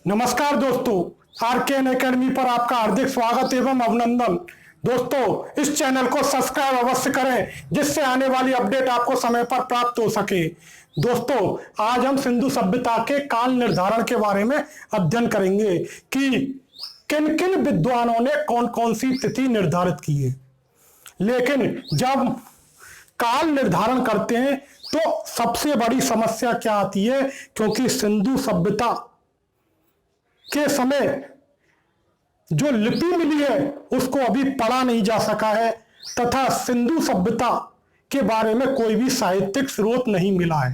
नमस्कार दोस्तों, आरकेएन एकेडमी पर आपका हार्दिक स्वागत एवं अभिनंदन। दोस्तों, इस चैनल को सब्सक्राइब अवश्य करें जिससे आने वाली अपडेट आपको समय पर प्राप्त हो सके। दोस्तों, आज हम सिंधु सभ्यता के काल निर्धारण के बारे में अध्ययन करेंगे कि किन किन विद्वानों ने कौन कौन सी तिथि निर्धारित की है। लेकिन जब काल निर्धारण करते हैं तो सबसे बड़ी समस्या क्या आती है, क्योंकि सिंधु सभ्यता के समय जो लिपि मिली है उसको अभी पढ़ा नहीं जा सका है तथा सिंधु सभ्यता के बारे में कोई भी साहित्यिक स्रोत नहीं मिला है।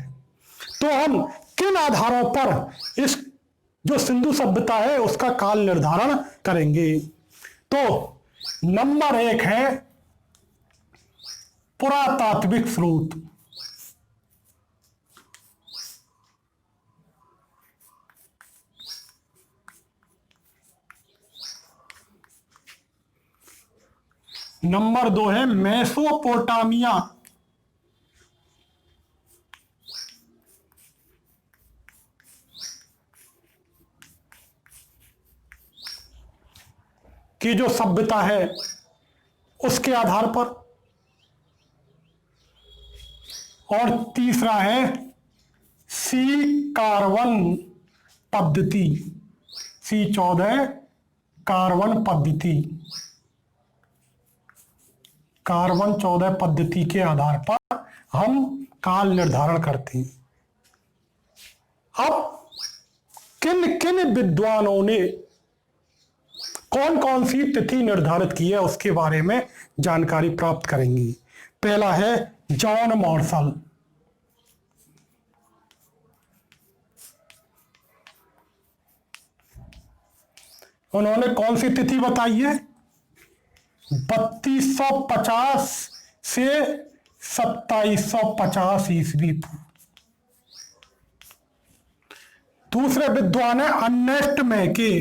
तो हम किन आधारों पर इस जो सिंधु सभ्यता है उसका काल निर्धारण करेंगे। तो नंबर 1 है पुरातात्विक स्रोत। नंबर 2 है मेसोपोटामिया। की जो सभ्यता है उसके आधार पर। और तीसरा है सी कार्बन पद्धति, C14 कार्बन पद्धति। कार्बन 14 पद्धति के आधार पर हम काल निर्धारण करते हैं। अब किन किन विद्वानों ने कौन कौन सी तिथि निर्धारित की है उसके बारे में जानकारी प्राप्त करेंगे। पहला है जॉन मॉर्सल। उन्होंने कौन सी तिथि बताई है? 3250 से 2750 ईस्वी पूर्व। दूसरे विद्वान है अर्नेस्ट मैके।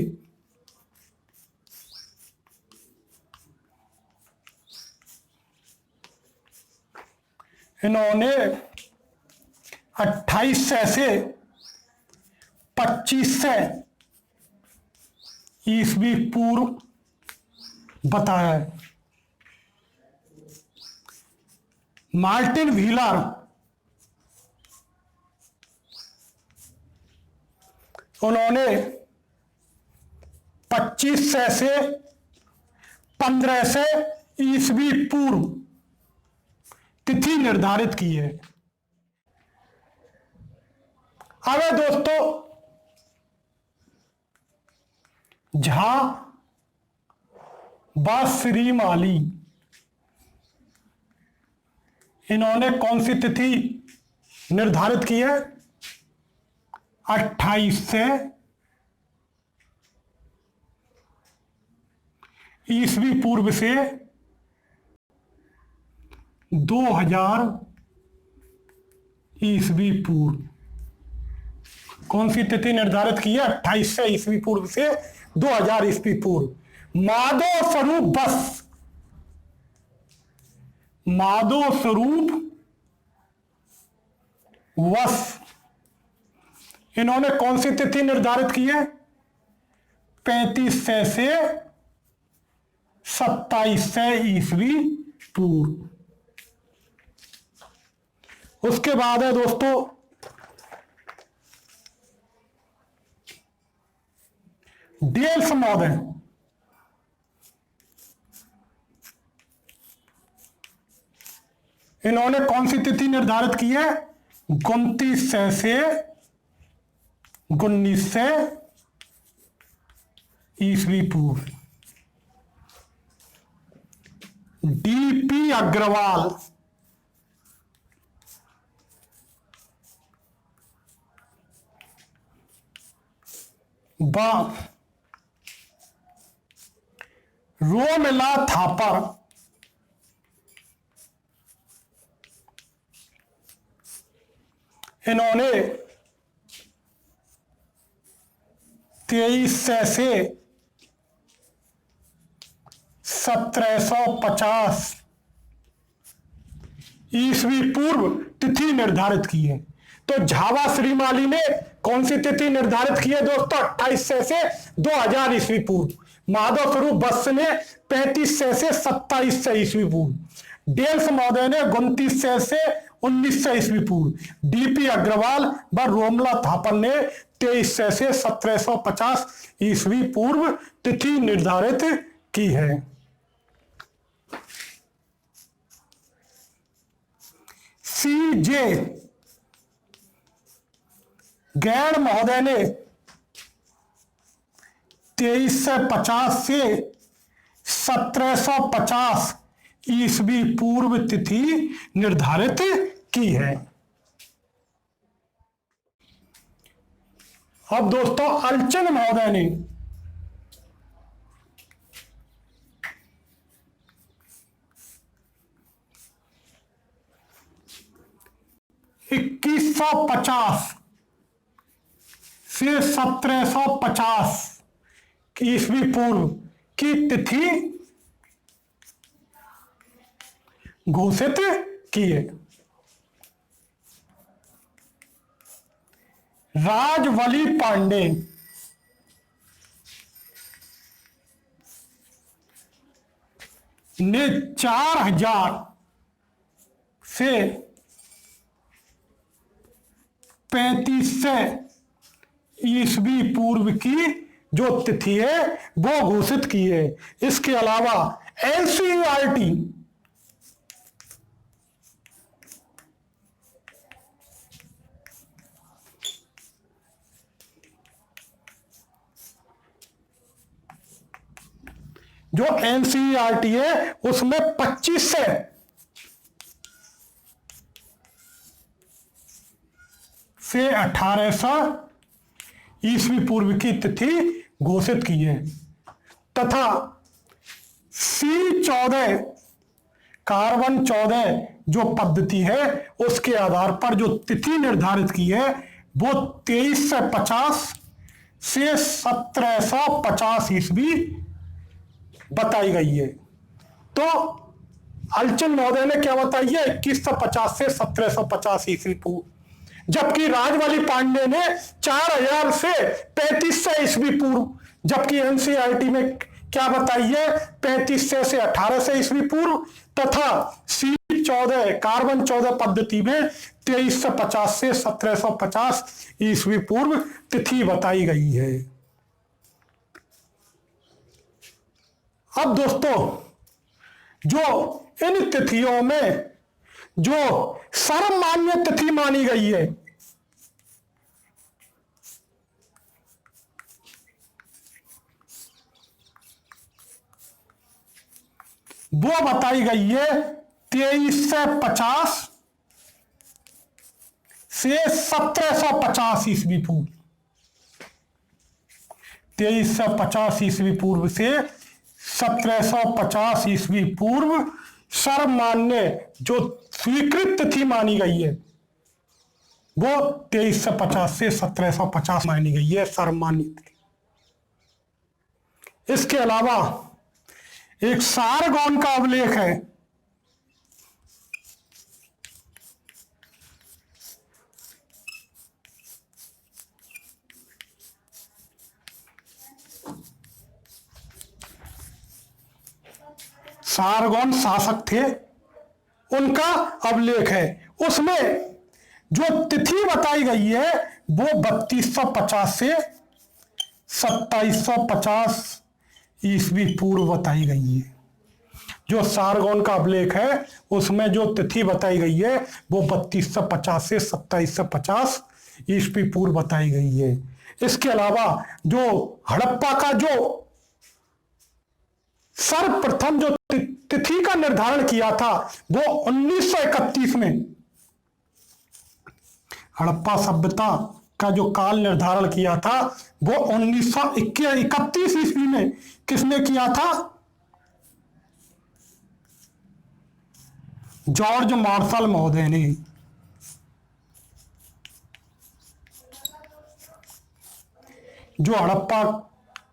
इन्होंने 2800 से 2500 ईस्वी पूर्व बताया है। मार्टिन व्हीलर उन्होंने 2500 से 1500 ईस्वी पूर्व तिथि निर्धारित की है। अब दोस्तों, झा व श्रीमाली, इन्होंने कौन सी तिथि निर्धारित की है? 2800 ईस्वी पूर्व से 2000 ईस्वी पूर्व। कौन सी तिथि निर्धारित की है? 2800 ईस्वी पूर्व से 2000 ईस्वी पूर्व। माधव स्वरूप बस, माधव स्वरूप वस, इन्होंने कौन सी तिथि निर्धारित की है? 3500 से 2700 ईस्वी पूर्व। उसके बाद है दोस्तों डेल्स मॉडर्न। इन्होंने कौन सी तिथि निर्धारित की है? 2900 से 1900 ईस्वी पूर्व। डीपी अग्रवाल, रोमिला थापर, इन्होंने 2300 से 1750 ईस्वी पूर्व तिथि निर्धारित की है। तो झावा श्रीमाली ने कौन सी तिथि निर्धारित की है दोस्तों? 2800 से 2000 ईस्वी पूर्व। माधव स्वरूप वत्स ने 3500 से 2700 ईस्वी पूर्व। डेल्स महोदय ने 2900 से 1900 ईस्वी पूर्व। डीपी अग्रवाल व रोमला थापर ने 2300 से 1750 ईस्वी पूर्व तिथि निर्धारित की है। सीजे गैर महोदय ने 2350 से 1750 ईस्वी पूर्व तिथि निर्धारित की है। अब दोस्तों अलचंद महोदय ने 2150 से 1750 ईस्वी पूर्व की तिथि घोषित की है। राजवली पांडे ने 4000 से 3500 ईस्वी पूर्व की जो तिथि है वो घोषित की है। इसके अलावा एनसीईआरटी जो एनसीईआरटी है उसमें 2500 से 1800 ईस्वी पूर्व की तिथि घोषित की है तथा C14 कार्बन 14 जो पद्धति है उसके आधार पर जो तिथि निर्धारित की है वो 2350 से 1750 ईस्वी बताई गई है। तो अलचंद महोदय ने क्या बताई है? 2150 से 1750 ईस्वी पूर्व, जबकि राजवली पांडे ने 4000 से 3500 ईस्वी पूर्व, जबकि एनसीईआरटी में क्या बताई है? 3500 से 1800 ईस्वी पूर्व तथा C14 कार्बन 14 पद्धति में 2350 से 1750 ईस्वी पूर्व तिथि बताई गई है। अब दोस्तों जो इन तिथियों में जो सर्वमान्य तिथि मानी गई है वो बताई गई है 2350 से 1750 ईस्वी पूर्व। 2350 ईस्वी पूर्व से 1750 ईस्वी पूर्व सर्वमान्य जो स्वीकृत तिथि मानी गई है वो 2350 से 1750 मानी गई है सर्वमान्य तिथि। इसके अलावा एक सारगौन का अभिलेख है सारगौन शासक थे उनका अभिलेख है, उसमें जो तिथि बताई गई है वो 3250 से 2750 ईस्वी पूर्व बताई गई है। जो सारगौन का अभिलेख है उसमें जो तिथि बताई गई है वो 3250 से 2750 ईस्वी पूर्व बताई गई है। इसके अलावा जो हड़प्पा का जो सर्वप्रथम जो तिथि का निर्धारण किया था वो 1931 में, हड़प्पा सभ्यता का जो काल निर्धारण किया था वो 1931 ईस्वी में किसने किया था? जॉर्ज मार्शल महोदय ने। जो हड़प्पा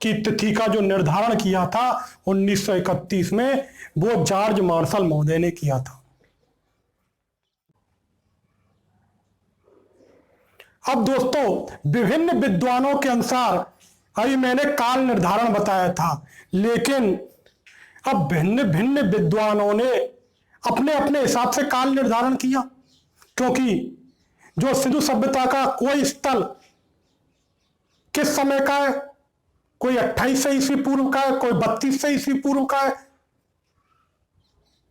की तिथि का जो निर्धारण किया था 1931 में वो जॉर्ज मार्शल महोदय ने किया था। अब दोस्तों विभिन्न विद्वानों के अनुसार अभी मैंने काल निर्धारण बताया था, लेकिन अब भिन्न भिन्न विद्वानों ने अपने अपने हिसाब से काल निर्धारण किया, क्योंकि जो सिंधु सभ्यता का कोई स्थल किस समय का है, कोई 2800 ईस्वी पूर्व का है, कोई 3200 ईस्वी पूर्व का है,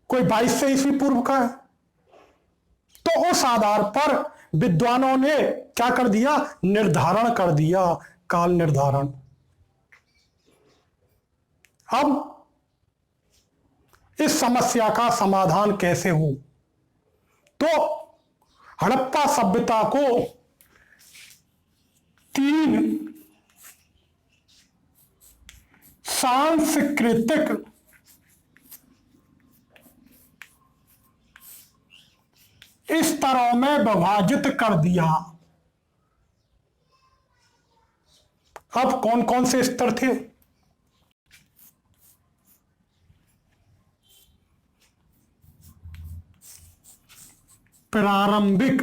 कोई 2200 ईस्वी पूर्व का है। तो उस आधार पर विद्वानों ने क्या कर दिया, निर्धारण कर दिया, काल निर्धारण। अब इस समस्या का समाधान कैसे हो, तो हड़प्पा सभ्यता को 3 सांस्कृतिक स्तरों में विभाजित कर दिया। अब कौन कौन से स्तर थे, प्रारंभिक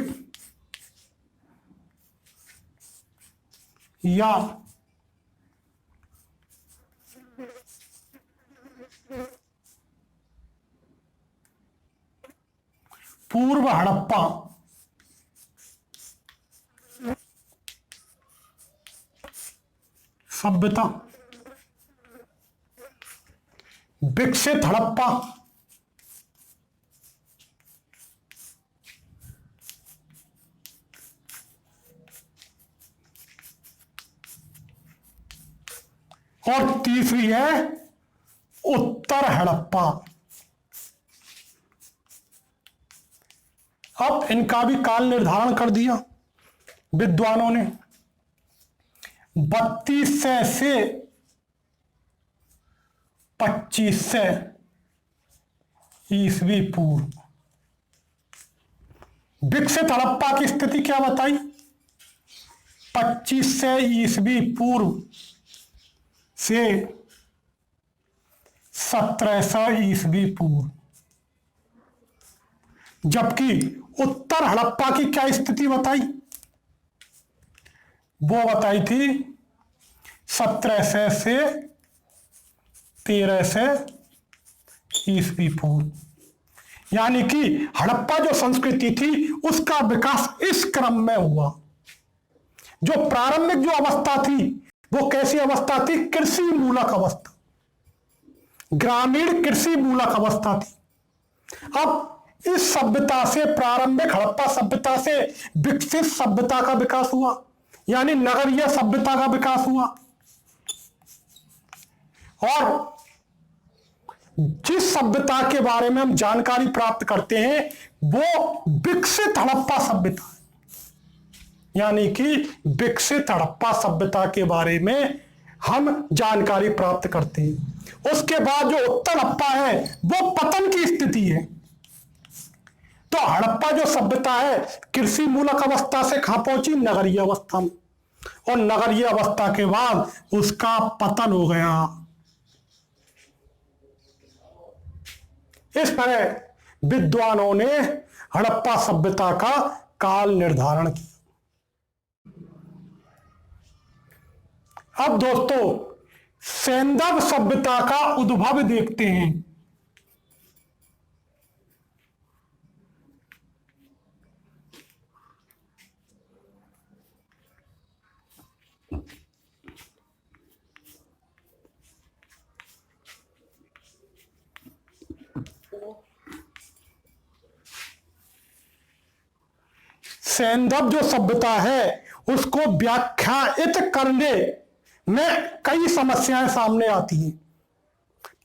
या पूर्व हड़प्पा, सभ्यता, विकसित हड़प्पा, और तीसरी है उत्तर हड़प्पा। अब इनका भी काल निर्धारण कर दिया विद्वानों ने। 3200 से 2500 ईस्वी पूर्व। विकसित हड़प्पा की स्थिति क्या बताई, 2500 ईस्वी पूर्व से 1700 ईस्वी पूर्व। जबकि उत्तर हड़प्पा की क्या स्थिति बताई, वो बताई थी 1700 से 1300 ईस्वी पूर्व। यानी कि हड़प्पा जो संस्कृति थी उसका विकास इस क्रम में हुआ। जो प्रारंभिक जो अवस्था थी वो कैसी अवस्था थी, कृषि मूलक अवस्था, ग्रामीण कृषि मूलक अवस्था थी। अब इस सभ्यता से, प्रारंभिक हड़प्पा सभ्यता से विकसित सभ्यता का विकास हुआ, यानी नगरीय सभ्यता का विकास हुआ। और जिस सभ्यता के बारे में हम जानकारी प्राप्त करते हैं वो विकसित हड़प्पा सभ्यता है। यानी कि विकसित हड़प्पा सभ्यता के बारे में हम जानकारी प्राप्त करते हैं। उसके बाद जो उत्तर हड़प्पा है वो पतन की स्थिति है। तो हड़प्पा जो सभ्यता है कृषि मूलक अवस्था से कहां पहुंची, नगरीय अवस्था में, और नगरीय अवस्था के बाद उसका पतन हो गया। इस तरह विद्वानों ने हड़प्पा सभ्यता का काल निर्धारण किया। अब दोस्तों सैंधव सभ्यता का उद्भव देखते हैं। सैंधव जो सभ्यता है उसको व्याख्यायित करने में कई समस्याएं सामने आती हैं।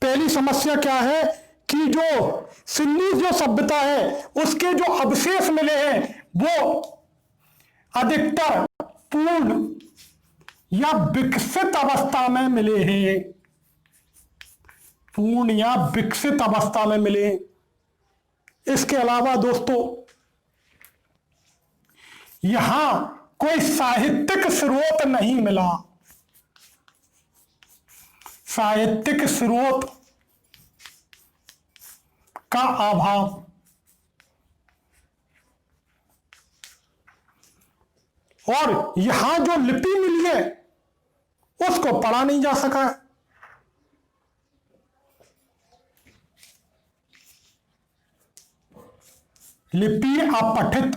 पहली समस्या क्या है कि जो सिंधु जो सभ्यता है उसके जो अवशेष मिले हैं वो अधिकतर पूर्ण या विकसित अवस्था में मिले हैं, पूर्ण या विकसित अवस्था में मिले। इसके अलावा दोस्तों यहां कोई साहित्यिक स्रोत नहीं मिला। साहित्यिक स्रोत का अभाव। और यहां जो लिपि मिली है उसको पढ़ा नहीं जा सका। लिपि अपठित।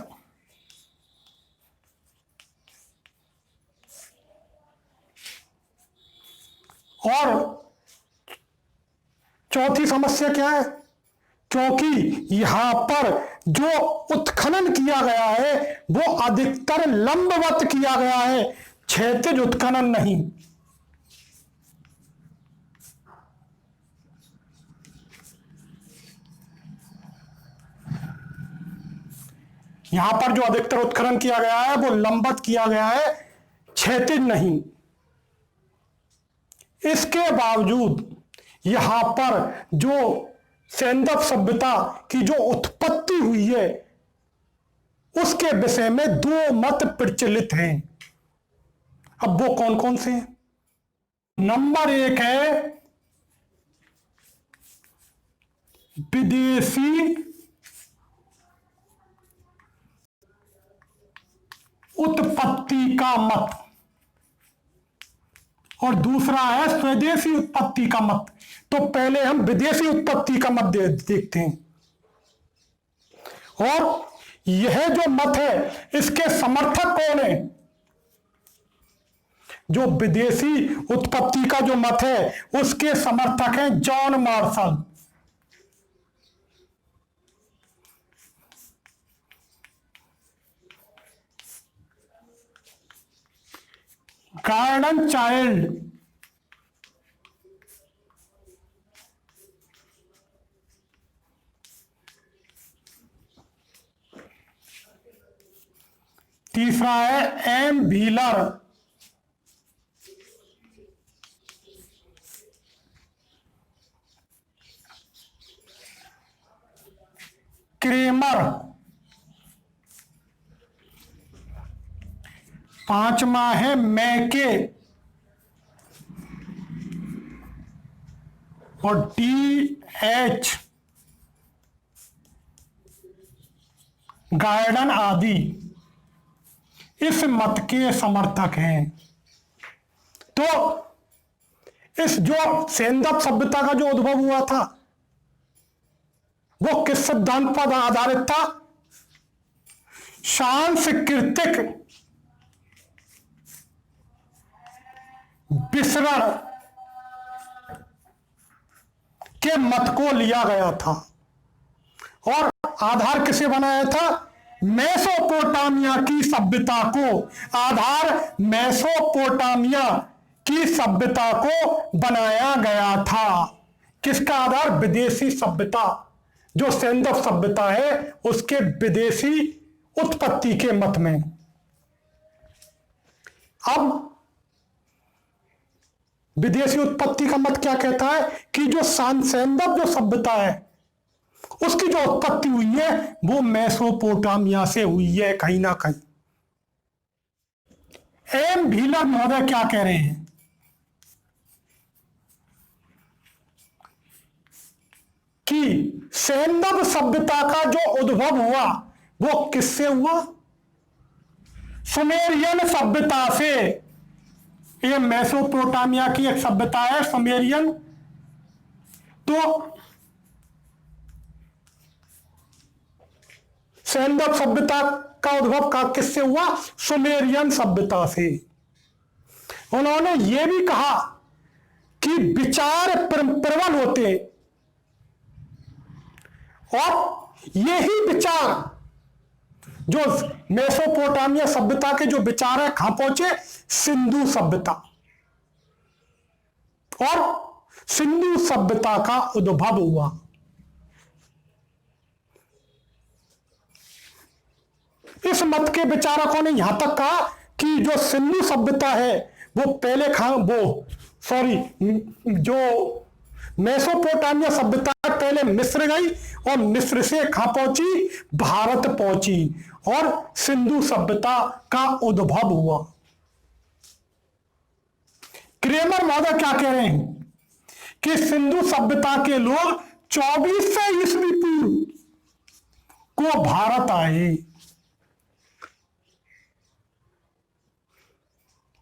और चौथी समस्या क्या है? क्योंकि यहां पर जो उत्खनन किया गया है वो अधिकतर लंबवत किया गया है, क्षैतिज उत्खनन नहीं। यहां पर जो अधिकतर उत्खनन किया गया है वो लंबवत किया गया है, क्षैतिज नहीं। इसके बावजूद यहां पर जो सेंदव सभ्यता की जो उत्पत्ति हुई है उसके विषय में दो मत प्रचलित हैं। अब वो कौन कौन से हैं? नंबर एक है विदेशी उत्पत्ति का मत और दूसरा है स्वदेशी उत्पत्ति का मत। तो पहले हम विदेशी उत्पत्ति का मत देखते हैं। और यह जो मत है इसके समर्थक कौन है? जो विदेशी उत्पत्ति का जो मत है उसके समर्थक हैं जॉन मार्शल, गार्डन चाइल्ड, तीसरा है एम व्हीलर, क्रेमर, पांचवा है मैके और DH गार्डन आदि इस मत के समर्थक हैं। तो इस जो सेंदव सभ्यता का जो उद्भव हुआ था वो किस सिद्धांत पर आधारित था? सांस्कृतिक विसरण के मत को लिया गया था और आधार किसे बनाया था? मेसोपोटामिया की सभ्यता को। आधार मेसोपोटामिया की सभ्यता को बनाया गया था। किसका आधार? विदेशी सभ्यता, जो सेंदव सभ्यता है उसके विदेशी उत्पत्ति के मत में। अब विदेशी उत्पत्ति का मत क्या कहता है कि जो सेंदव जो सभ्यता है उसकी जो उत्पत्ति हुई है वो मेसोपोटामिया से हुई है कहीं ना कहीं। एम व्हीलर महोदय क्या कह रहे हैं कि सेंदव सभ्यता का जो उद्भव हुआ वो किससे हुआ? सुमेरियन सभ्यता से। ये मेसोपोटामिया की एक सभ्यता है सुमेरियन। तो सेंदव सभ्यता का उद्भव का किससे हुआ? सुमेरियन सभ्यता से। उन्होंने ये भी कहा कि विचार प्रबल होते और यही विचार जो मेसोपोटामिया सभ्यता के जो विचार है कहां पहुंचे? सिंधु सभ्यता। और सिंधु सभ्यता का उद्भव हुआ। इस मत के विचारकों ने यहां तक कहा कि जो सिंधु सभ्यता है वो पहले जो मेसोपोटामिया सभ्यता पहले मिस्र गई और मिस्र से कहां पहुंची? भारत पहुंची और सिंधु सभ्यता का उद्भव हुआ। क्रेमर महोदय क्या कह रहे हैं कि सिंधु सभ्यता के लोग 2400 ईस्वी पूर्व को भारत आए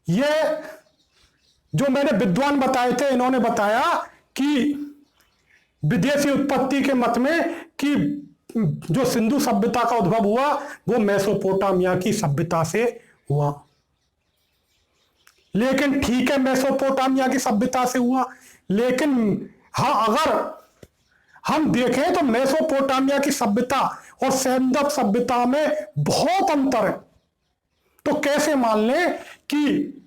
ये जो मैंने विद्वान बताए थे, इन्होंने बताया कि विदेशी उत्पत्ति के मत में कि जो सिंधु सभ्यता का उद्भव हुआ वो मेसोपोटामिया की सभ्यता से हुआ। लेकिन ठीक है, मेसोपोटामिया की सभ्यता से हुआ, लेकिन हाँ, अगर हम देखें तो मेसोपोटामिया की सभ्यता और सैंदव सभ्यता में बहुत अंतर है। तो कैसे मान लें कि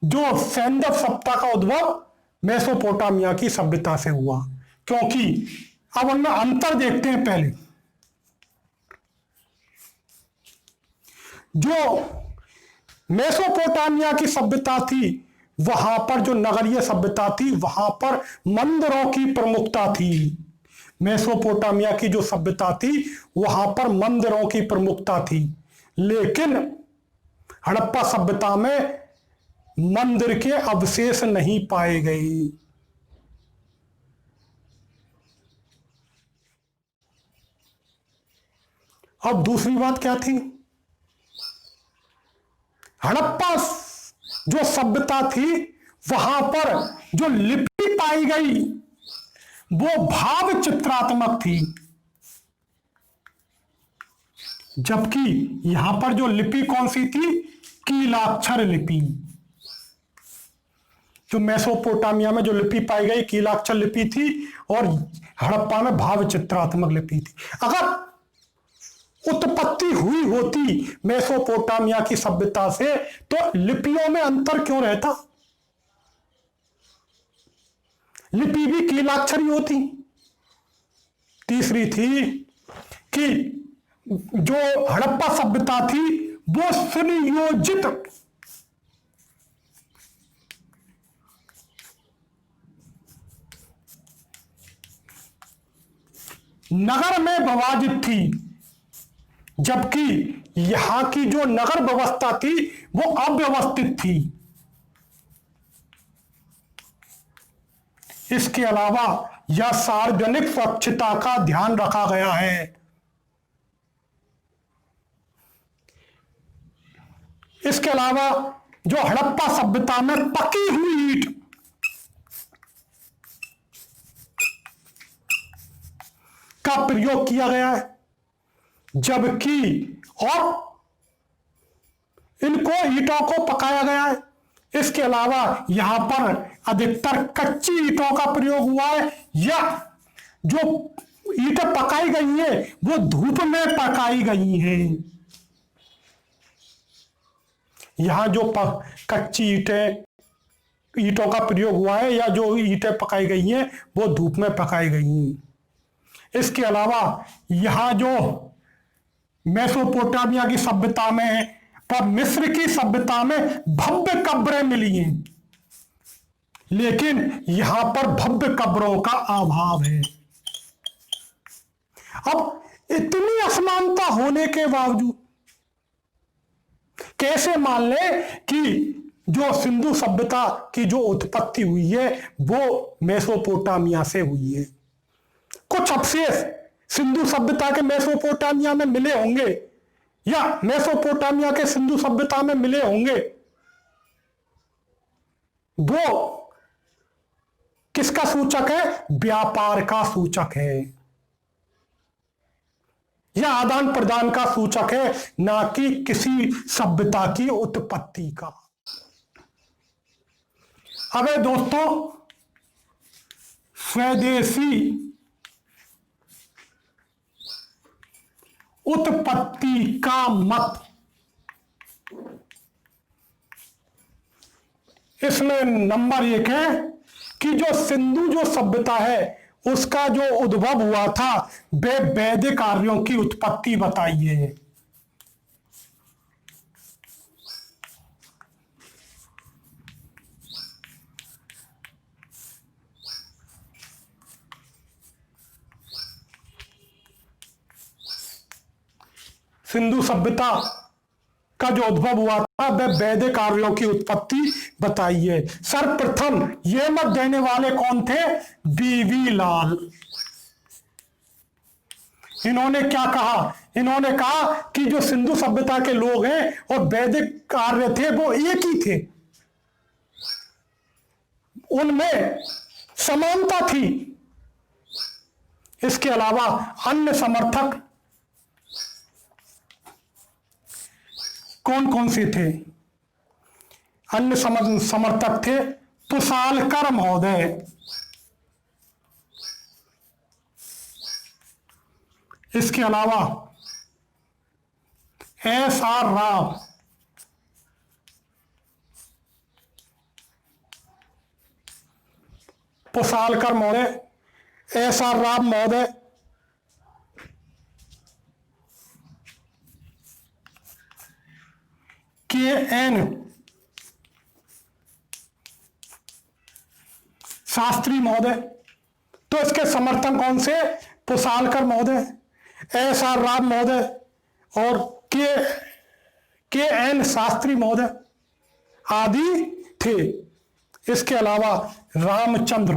जो सैंदव सभ्यता का उद्भव मेसोपोटामिया की सभ्यता से हुआ? क्योंकि अब उनमें अंतर देखते हैं। पहले जो मेसोपोटामिया की सभ्यता थी, वहां पर जो नगरीय सभ्यता थी, वहां पर मंदिरों की प्रमुखता थी। मेसोपोटामिया की जो सभ्यता थी वहां पर मंदिरों की प्रमुखता थी। लेकिन हड़प्पा सभ्यता में मंदिर के अवशेष नहीं पाए गए। अब दूसरी बात क्या थी? हड़प्पा जो सभ्यता थी वहां पर जो लिपि पाई गई वो भाव चित्रात्मक थी, जबकि यहां पर जो लिपि कौन सी थी? कीलाक्षर लिपि। जो मेसोपोटामिया में जो लिपि पाई गई कीलाक्षर लिपि थी और हड़प्पा में भाव चित्रात्मक लिपि थी। अगर उत्पत्ति हुई होती मेसोपोटामिया की सभ्यता से तो लिपियों में अंतर क्यों रहता? लिपि भी कीलाक्षर ही होती। तीसरी थी कि जो हड़प्पा सभ्यता थी वो सुनियोजित नगर में विभाजित थी, जबकि यहां की जो नगर व्यवस्था थी वो अव्यवस्थित थी। इसके अलावा यह सार्वजनिक स्वच्छता का ध्यान रखा गया है। इसके अलावा जो हड़प्पा सभ्यता में पकी हुई ईंट का प्रयोग किया गया है, जबकि और इनको ईंटों को पकाया गया है। इसके अलावा यहां पर अधिकतर कच्ची ईंटों का प्रयोग हुआ है, या जो ईंटें पकाई गई हैं वो धूप में पकाई गई हैं। यहां जो कच्ची ईंटों का प्रयोग हुआ है या जो ईंटें पकाई गई हैं वो धूप में पकाई गई हैं। इसके अलावा यहां जो मेसोपोटामिया की सभ्यता में पर मिस्र की सभ्यता में भव्य कब्रें मिली हैं, लेकिन यहां पर भव्य कब्रों का अभाव है। अब इतनी असमानता होने के बावजूद कैसे मान ले कि जो सिंधु सभ्यता की जो उत्पत्ति हुई है वो मेसोपोटामिया से हुई है? कुछ अवशेष सिंधु सभ्यता के मेसोपोटामिया में मिले होंगे या मेसोपोटामिया के सिंधु सभ्यता में मिले होंगे। वो किसका सूचक है? व्यापार का सूचक है या आदान प्रदान का सूचक है, ना कि किसी सभ्यता की उत्पत्ति का। अब दोस्तों, स्वदेशी उत्पत्ति का मत, इसमें नंबर 1 है कि जो सिंधु जो सभ्यता है उसका जो उद्भव हुआ था वे वैदिक आर्यों की उत्पत्ति बताइए। सिंधु सभ्यता का जो उद्भव हुआ था वह वैदिक आर्यों की उत्पत्ति बताइए। सर्वप्रथम ये मत देने वाले कौन थे? बीवी लाल। इन्होंने क्या कहा इन्होंने कहा कि जो सिंधु सभ्यता के लोग हैं और वैदिक आर्य थे वो एक ही थे, उनमें समानता थी। इसके अलावा अन्य समर्थक कौन कौन से थे? अन्य समर्थक थे पुसालकर महोदय, इसके अलावा एस.आर. राव, पुसालकर महोदय, एस.आर. राव महोदय, के.एन. शास्त्री महोदय। तो इसके समर्थक कौन से? पुसालकर महोदय, एस.आर. राव महोदय और के.एन. शास्त्री महोदय आदि थे। इसके अलावा रामचंद्र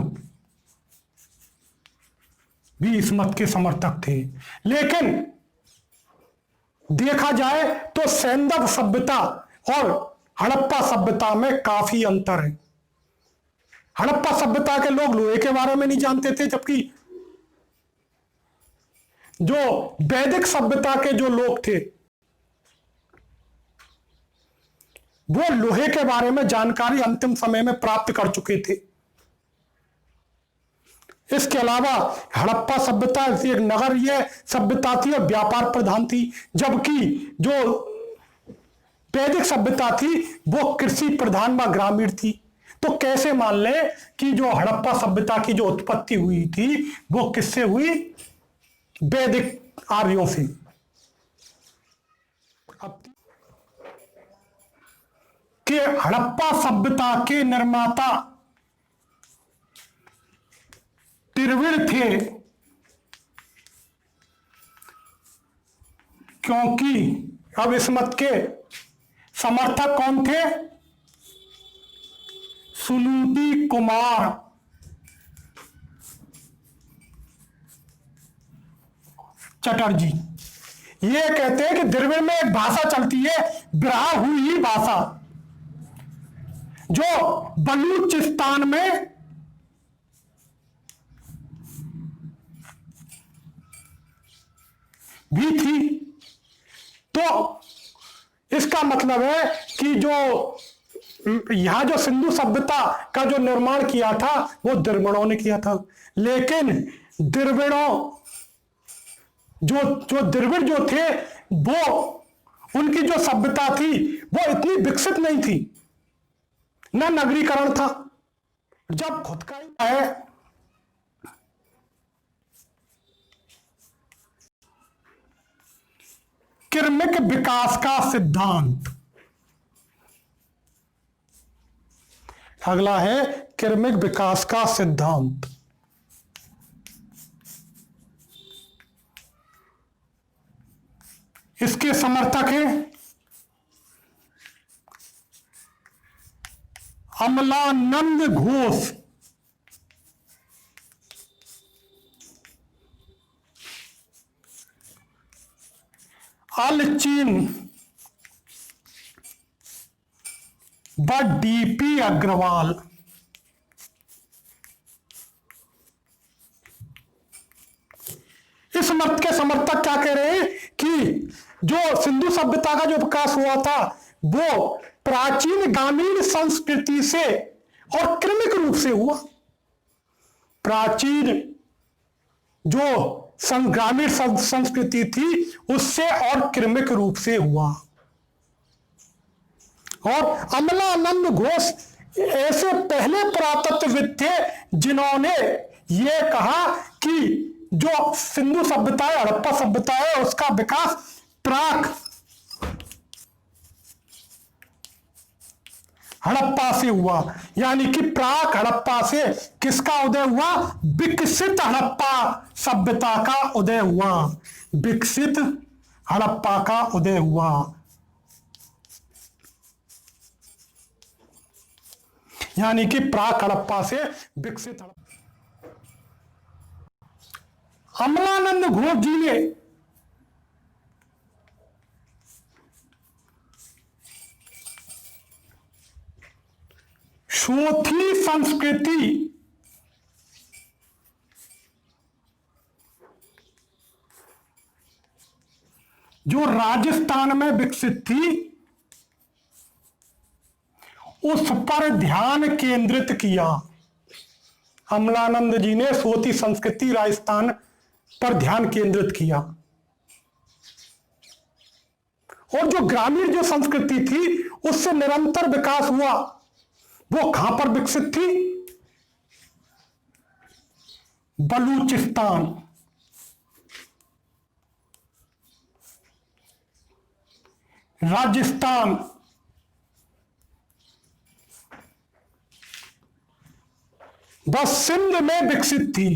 भी इस मत के समर्थक थे। लेकिन देखा जाए तो सैंदव सभ्यता और हड़प्पा सभ्यता में काफी अंतर है। हड़प्पा सभ्यता के लोग लोहे के बारे में नहीं जानते थे, जबकि जो वैदिक सभ्यता के जो लोग थे वो लोहे के बारे में जानकारी अंतिम समय में प्राप्त कर चुके थे। इसके अलावा हड़प्पा सभ्यता एक नगरीय सभ्यता थी और व्यापार प्रधान थी, जबकि जो वैदिक सभ्यता थी वो कृषि प्रधान व ग्रामीण थी। तो कैसे मान ले कि जो हड़प्पा सभ्यता की जो उत्पत्ति हुई थी वो किससे हुई? वैदिक आर्यों से। अब कि हड़प्पा सभ्यता के निर्माता तिरविड़ थे, क्योंकि अब इस मत के समर्थक कौन थे? सुनीति कुमार चटर्जी। ये कहते हैं कि द्रविड़ में एक भाषा चलती है, ब्राह हुई भाषा, जो बलूचिस्तान में भी थी। तो इसका मतलब है कि जो यहां जो सिंधु सभ्यता का जो निर्माण किया था वो द्रविड़ों ने किया था। लेकिन द्रविड़ों जो द्रविड़ जो थे वो उनकी जो सभ्यता थी वो इतनी विकसित नहीं थी, ना नगरीकरण था। जब खुद का ही है क्रमिक विकास का सिद्धांत, अगला है क्रमिक विकास का सिद्धांत। इसके समर्थक हैं अमलानंद घोष, अलचीन व डी.पी. अग्रवाल। इस मत के समर्थक क्या कह रहे हैं कि जो सिंधु सभ्यता का जो विकास हुआ था वो प्राचीन ग्रामीण संस्कृति से और क्रमिक रूप से हुआ। प्राचीन जो ग्रामीण संस्कृति थी उससे और क्रमिक रूप से हुआ। और अमलानंद घोष ऐसे पहले पुरातत्वविद थे जिन्होंने ये कहा कि जो सिंधु सभ्यता है, हड़प्पा सभ्यता है, उसका विकास प्राक हड़प्पा से हुआ। यानी कि प्राक हड़प्पा से किसका उदय हुआ? विकसित हड़प्पा सभ्यता का उदय हुआ। विकसित हड़प्पा का उदय हुआ। यानी कि प्राक हड़प्पा से विकसित हड़प्पा। अमलानंद घोष जी ने चौथी संस्कृति जो राजस्थान में विकसित थी, उस पर ध्यान केंद्रित किया। अमलानंद जी ने चौथी संस्कृति राजस्थान पर ध्यान केंद्रित किया। और जो ग्रामीण जो संस्कृति थी उससे निरंतर विकास हुआ, वो कहां पर विकसित थी? बलूचिस्तान, राजस्थान, व सिंध में विकसित थी।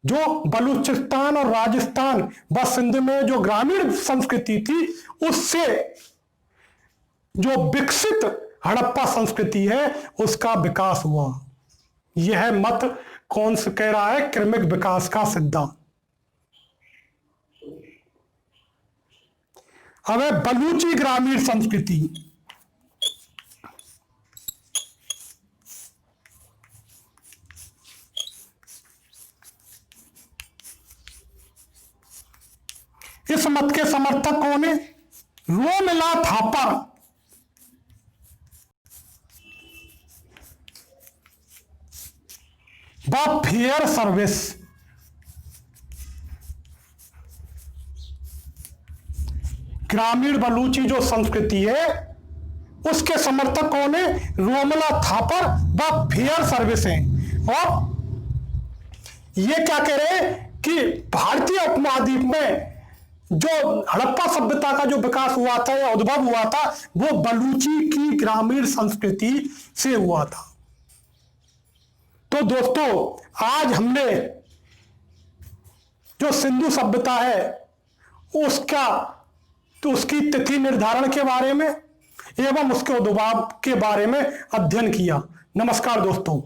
जो बलूचिस्तान और राजस्थान व सिंध में जो ग्रामीण संस्कृति थी, उससे जो विकसित हड़प्पा संस्कृति है उसका विकास हुआ। यह मत कौन से कह रहा है? क्रमिक विकास का सिद्धांत। अब है बलूची ग्रामीण संस्कृति। इस मत के समर्थक कौन है? रोमिला थापर, व फेयर सर्विस। ग्रामीण बलूची जो संस्कृति है उसके समर्थक कौन है? रोमिला थापर व फेयर सर्विस हैं। और ये क्या कह रहे हैं कि भारतीय उपमहाद्वीप में जो हड़प्पा सभ्यता का जो विकास हुआ था या उद्भव हुआ था, वो बलूची की ग्रामीण संस्कृति से हुआ था। तो दोस्तों, आज हमने जो सिंधु सभ्यता है उसकी तिथि निर्धारण के बारे में एवं उसके उद्भव के बारे में अध्ययन किया। नमस्कार दोस्तों।